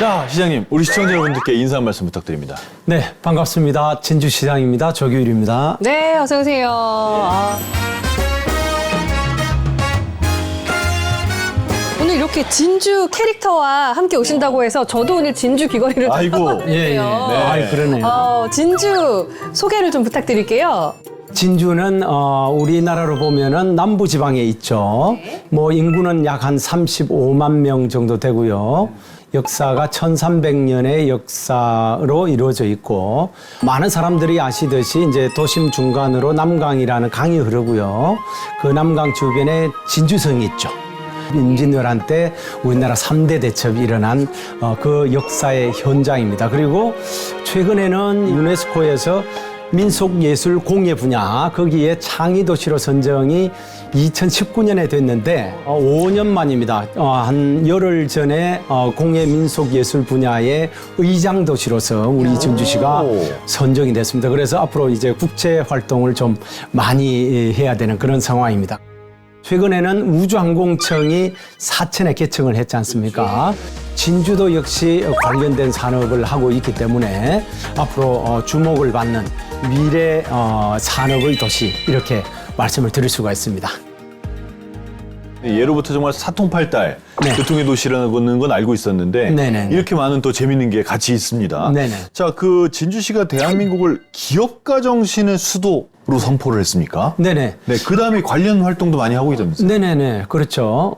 자, 시장님, 우리 시청자 여러분들께 인사 한 말씀 부탁드립니다. 네, 반갑습니다. 진주시장입니다. 조규일입니다. 네, 어서 오세요. 오늘 이렇게 진주 캐릭터와 함께 오신다고 해서 저도 오늘 진주 귀걸이를 아이고. 좀 하고 예, 예. 있는데요. 네. 아이, 그러네요. 진주 소개를 좀 부탁드릴게요. 진주는 우리나라로 보면은 남부 지방에 있죠. 뭐 인구는 약 한 35만 명 정도 되고요. 역사가 1300년의 역사로 이루어져 있고 많은 사람들이 아시듯이 이제 도심 중간으로 남강이라는 강이 흐르고요. 그 남강 주변에 진주성이 있죠. 임진왜란 때 우리나라 3대 대첩이 일어난 그 역사의 현장입니다. 그리고 최근에는 유네스코에서 민속예술 공예 분야 거기에 창의도시로 선정이 2019년에 됐는데 5년 만입니다. 한 열흘 전에 공예 민속예술 분야의 의장 도시로서 우리 진주시가 선정이 됐습니다. 그래서 앞으로 이제 국제 활동을 좀 많이 해야 되는 그런 상황입니다. 최근에는 우주항공청이 사천에 개청을 했지 않습니까? 진주도 역시 관련된 산업을 하고 있기 때문에 앞으로 주목을 받는 미래 산업의 도시 이렇게 말씀을 드릴 수가 있습니다. 예로부터 정말 사통팔달 네. 교통의 도시라는 건 알고 있었는데 네네. 이렇게 많은 또 재밌는 게 같이 있습니다. 네네. 자, 그 진주시가 대한민국을 기업가 정신의 수도로 선포를 했습니까? 네네. 네, 그 다음에 관련 활동도 많이 하고 있다면서요? 네네네. 그렇죠.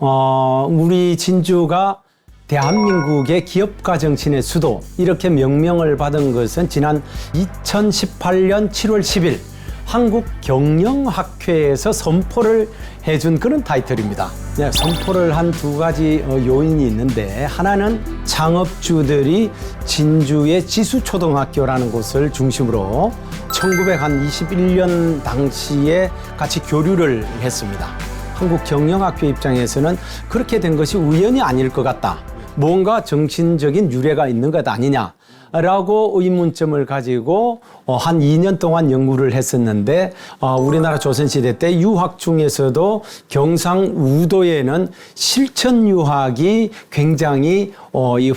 우리 진주가 대한민국의 기업가 정신의 수도 이렇게 명명을 받은 것은 지난 2018년 7월 10일 한국경영학회에서 선포를 해준 그런 타이틀입니다. 네, 선포를 한 두 가지 요인이 있는데 하나는 창업주들이 진주의 지수초등학교라는 곳을 중심으로 1921년 당시에 같이 교류를 했습니다. 한국경영학회 입장에서는 그렇게 된 것이 우연이 아닐 것 같다. 뭔가 정신적인 유래가 있는 것 아니냐라고 의문점을 가지고 한 2년 동안 연구를 했었는데 우리나라 조선시대 때 유학 중에서도 경상우도에는 실천유학이 굉장히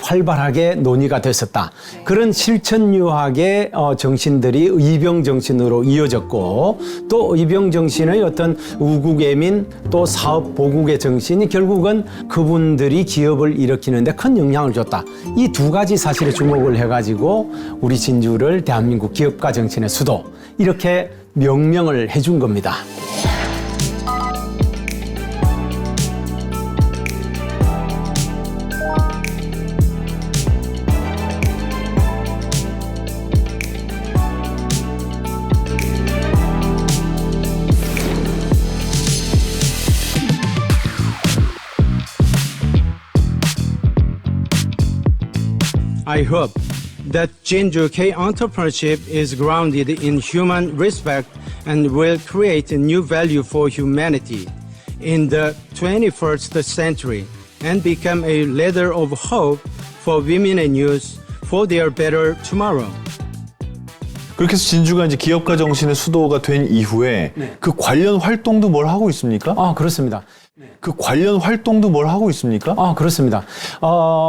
활발하게 논의가 됐었다. 그런 실천유학의 정신들이 의병정신으로 이어졌고 또 의병정신의 어떤 우국애민 또 사업보국의 정신이 결국은 그분들이 기업을 일으키는데 큰 영향을 줬다. 이 두 가지 사실에 주목을 해가지고 우리 진주를 대한민국 기업가 정신의 수도 이렇게 명명을 해준 겁니다. I hope that Jinju K entrepreneurship is grounded in human respect and will create a new value for humanity in the 21st century and become a ladder of hope for women and youth for their better tomorrow. 그렇게 해서 진주가 이제 기업가 정신의 수도가 된 이후에 그 관련 활동도 뭘 하고 있습니까? 그렇습니다. 그 관련 활동도 뭘 하고 있습니까? 그렇습니다.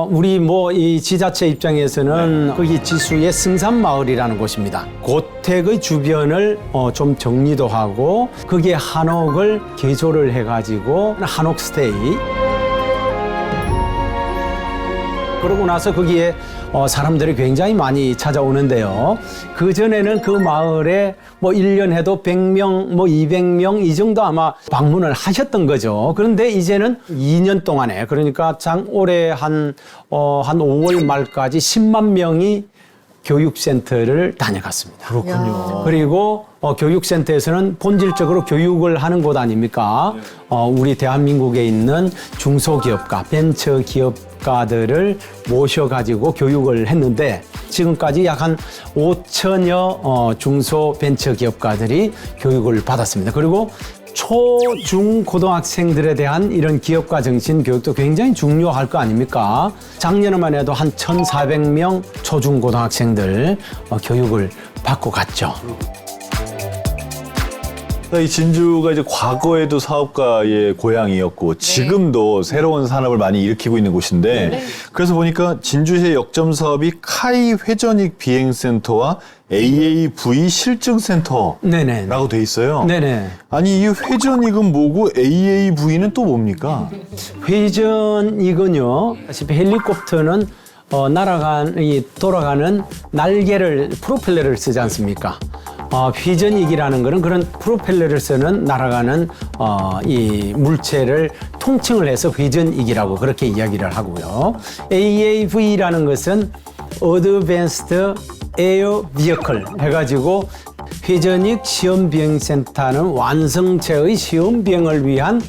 우리 이 지자체 입장에서는 거기 지수의 승산마을이라는 곳입니다. 고택의 주변을 좀 정리도 하고 거기에 한옥을 개조를 해가지고 한옥스테이 그러고 나서 거기에 사람들이 굉장히 많이 찾아오는데요. 그전에는 그 마을에 1년 해도 100명, 200명 이 정도 아마 방문을 하셨던 거죠. 그런데 이제는 2년 동안에 그러니까 올해 한 5월 말까지 10만 명이 교육센터를 다녀갔습니다. 그렇군요. 그리고 교육센터에서는 본질적으로 교육을 하는 곳 아닙니까? 우리 대한민국에 있는 중소기업가, 벤처기업가들을 모셔가지고 교육을 했는데 지금까지 약 한 5천여 중소벤처기업가들이 교육을 받았습니다. 그리고 초, 중, 고등학생들에 대한 이런 기업가 정신 교육도 굉장히 중요할 거 아닙니까? 작년에만 해도 한 1,400명 초, 중, 고등학생들 교육을 받고 갔죠. 이 진주가 이제 과거에도 사업가의 고향이었고 지금도 새로운 산업을 많이 일으키고 있는 곳인데 그래서 보니까 진주시의 역점 사업이 카이 회전익 비행센터와 AAV 실증센터라고 네네. 돼 있어요. 네네. 아니 이 회전익은 뭐고 AAV는 또 뭡니까? 회전이군요. 아시피 헬리콥터는 돌아가는 날개를, 프로펠러를 쓰지 않습니까? 회전익이라는 거는 그런 프로펠러를 쓰는 날아가는 이 물체를 통칭을 해서 회전익이라고 그렇게 이야기를 하고요. AAV라는 것은 Advanced Air Vehicle 해가지고 회전익 시험비행센터는 완성체의 시험비행을 위한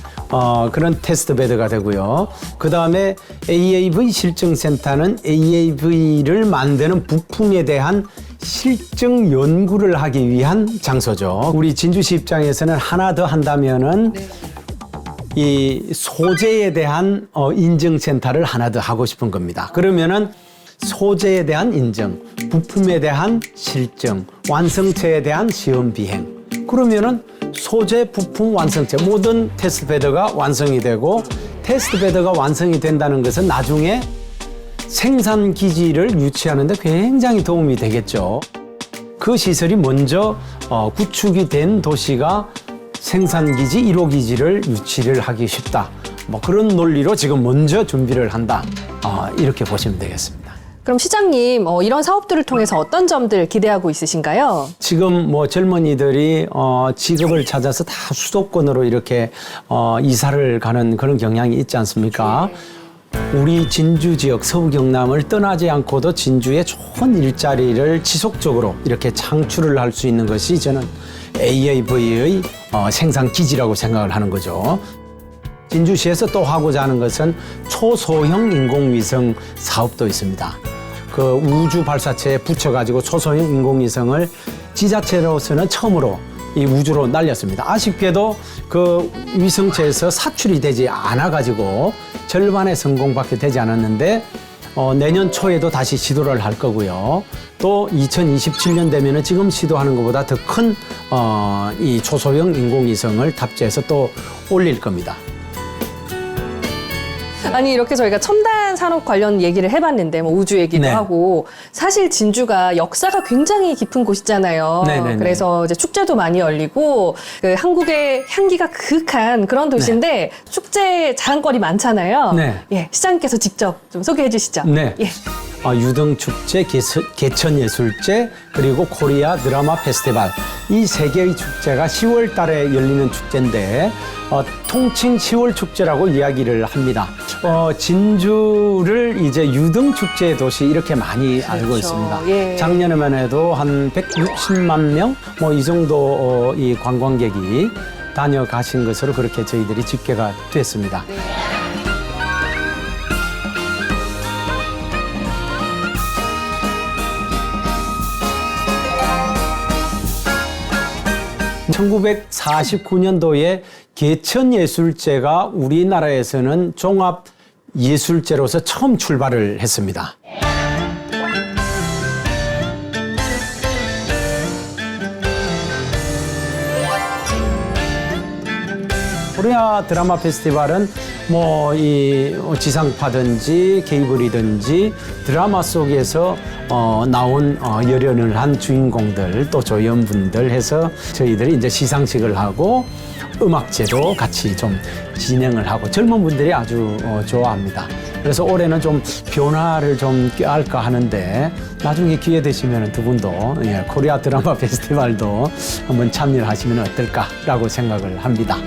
그런 테스트베드가 되고요. 그 다음에 AAV 실증센터는 AAV를 만드는 부품에 대한 실증 연구를 하기 위한 장소죠. 우리 진주시 입장에서는 하나 더 한다면은 이 소재에 대한 인증센터를 하나 더 하고 싶은 겁니다. 그러면은 소재에 대한 인증, 부품에 대한 실증, 완성체에 대한 시험 비행. 그러면은 소재, 부품, 완성체 모든 테스트베드가 완성이 되고 테스트베드가 완성이 된다는 것은 나중에 생산 기지를 유치하는 데 굉장히 도움이 되겠죠. 그 시설이 먼저 구축이 된 도시가 생산 기지 1호 기지를 유치를 하기 쉽다. 뭐 그런 논리로 지금 먼저 준비를 한다. 이렇게 보시면 되겠습니다. 그럼 시장님, 이런 사업들을 통해서 어떤 점들 기대하고 있으신가요? 지금 뭐 젊은이들이 직업을 찾아서 다 수도권으로 이렇게 이사를 가는 그런 경향이 있지 않습니까? 우리 진주 지역 서부 경남을 떠나지 않고도 진주에 좋은 일자리를 지속적으로 이렇게 창출을 할 수 있는 것이 저는 AAV의 생산 기지라고 생각을 하는 거죠. 진주시에서 또 하고자 하는 것은 초소형 인공위성 사업도 있습니다. 그 우주 발사체에 붙여가지고 초소형 인공위성을 지자체로서는 처음으로 이 우주로 날렸습니다. 아쉽게도 그 위성체에서 사출이 되지 않아가지고 절반의 성공밖에 되지 않았는데 내년 초에도 다시 시도를 할 거고요. 또 2027년 되면은 지금 시도하는 것보다 더 큰 이 초소형 인공위성을 탑재해서 또 올릴 겁니다. 아니 이렇게 저희가 첨단 산업 관련 얘기를 해봤는데 뭐 우주 얘기도 네. 하고 사실 진주가 역사가 굉장히 깊은 곳이잖아요. 네네네. 그래서 이제 축제도 많이 열리고 그 한국의 향기가 그윽한 그런 도시인데 축제 자랑거리 많잖아요. 네. 예, 시장님께서 직접 좀 소개해 주시죠. 네. 예. 유등축제, 개천예술제, 그리고 코리아 드라마 페스티벌 이 세 개의 축제가 10월 달에 열리는 축제인데 통칭 10월 축제라고 이야기를 합니다. 진주를 이제 유등축제의 도시 이렇게 많이 알고 있습니다. 예. 작년에만 해도 한 160만 명 뭐 이 정도 이 관광객이 다녀가신 것으로 그렇게 저희들이 집계가 됐습니다. 네. (1949년도에) 개천예술제가 우리나라에서는 종합예술제로서 처음 출발을 했습니다. 코리아 드라마 페스티벌은 뭐 이 지상파든지 케이블이든지 드라마 속에서 나온 열연을 한 주인공들 또 조연분들 해서 저희들이 이제 시상식을 하고 음악제도 같이 좀 진행을 하고 젊은 분들이 아주 좋아합니다. 그래서 올해는 좀 변화를 좀 꾀할까 하는데 나중에 기회 되시면 두 분도 코리아 드라마 페스티벌도 한번 참여를 하시면 어떨까라고 생각을 합니다.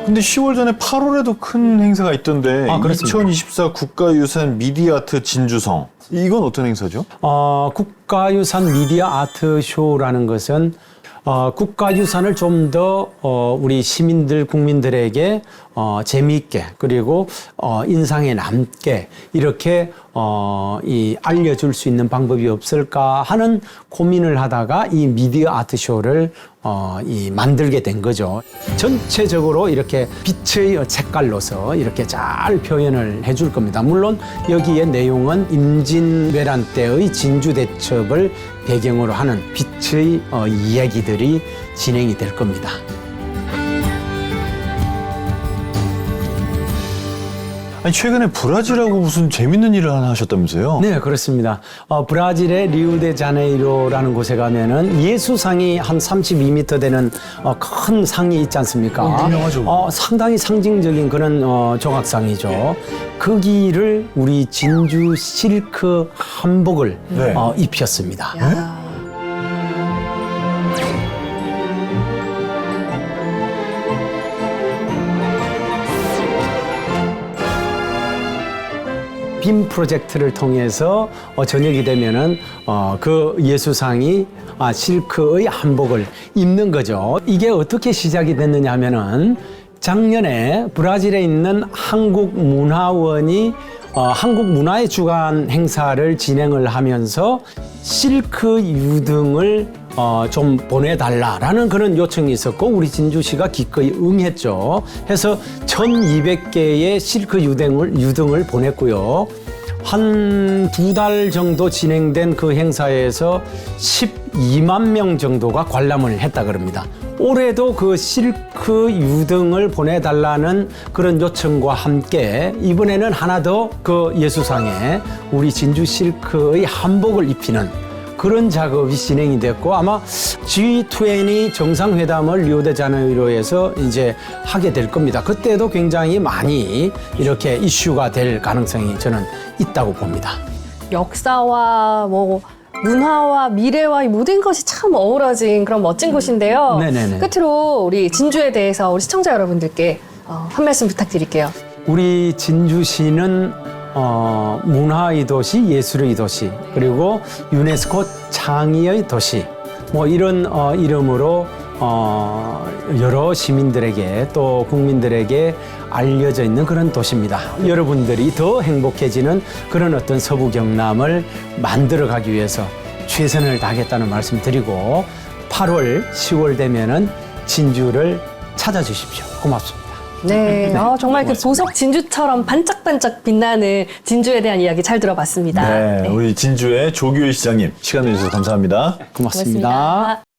근데 10월 전에 8월에도 큰 행사가 있던데 그렇습니다. 2024 국가유산 미디어아트 진주성 이건 어떤 행사죠? 국가유산 미디어 아트 쇼라는 것은 국가유산을 좀 더 우리 시민들 국민들에게 재미있게 그리고 인상에 남게 이렇게 알려줄 수 있는 방법이 없을까 하는 고민을 하다가 이 미디어 아트 쇼를 만들게 된 거죠. 전체적으로 이렇게 빛의 색깔로서 이렇게 잘 표현을 해줄 겁니다. 물론 여기에 내용은 임진왜란 때의 진주대첩을 배경으로 하는 빛의 이야기들이 진행이 될 겁니다. 아니, 최근에 브라질하고 무슨 재밌는 일을 하나 하셨다면서요? 네, 그렇습니다. 브라질의 리우데자네이로라는 곳에 가면은 예수상이 한 32m 되는 큰 상이 있지 않습니까? 유명하죠. 상당히 상징적인 그런 조각상이죠. 거기를 우리 진주 실크 한복을 네. 입혔습니다. 야. 빔 프로젝트를 통해서 저녁이 되면은 그 예수상이 실크의 한복을 입는 거죠. 이게 어떻게 시작이 됐느냐 하면은 작년에 브라질에 있는 한국문화원이 한국 문화의 주간 행사를 진행을 하면서 실크 유등을 좀 보내달라라는 그런 요청이 있었고 우리 진주시가 기꺼이 응했죠. 해서 1,200개의 실크 유등을 보냈고요. 한 2달 정도 진행된 그 행사에서 12만 명 정도가 관람을 했다 그럽니다. 올해도 그 실크 유등을 보내달라는 그런 요청과 함께 이번에는 하나 더 그 예수상에 우리 진주 실크의 한복을 입히는 그런 작업이 진행이 됐고 아마 G20 정상회담을 리우데자네이로에서 이제 하게 될 겁니다. 그때도 굉장히 많이 이렇게 이슈가 될 가능성이 저는 있다고 봅니다. 역사와 뭐 문화와 미래와 이 모든 것이 참 어우러진 그런 멋진 곳인데요. 네네네. 끝으로 우리 진주에 대해서 우리 시청자 여러분들께 한 말씀 부탁드릴게요. 우리 진주시는 문화의 도시, 예술의 도시, 그리고 유네스코 창의의 도시, 뭐 이런 이름으로 여러 시민들에게 또 국민들에게 알려져 있는 그런 도시입니다. 여러분들이 더 행복해지는 그런 어떤 서부 경남을 만들어가기 위해서 최선을 다하겠다는 말씀 드리고 8월, 10월 되면은 진주를 찾아주십시오. 고맙습니다. 네, 정말 그 보석 진주처럼 반짝반짝 빛나는 진주에 대한 이야기 잘 들어봤습니다. 네, 우리 진주의 조규일 시장님 시간 내주셔서 감사합니다. 고맙습니다. 고맙습니다.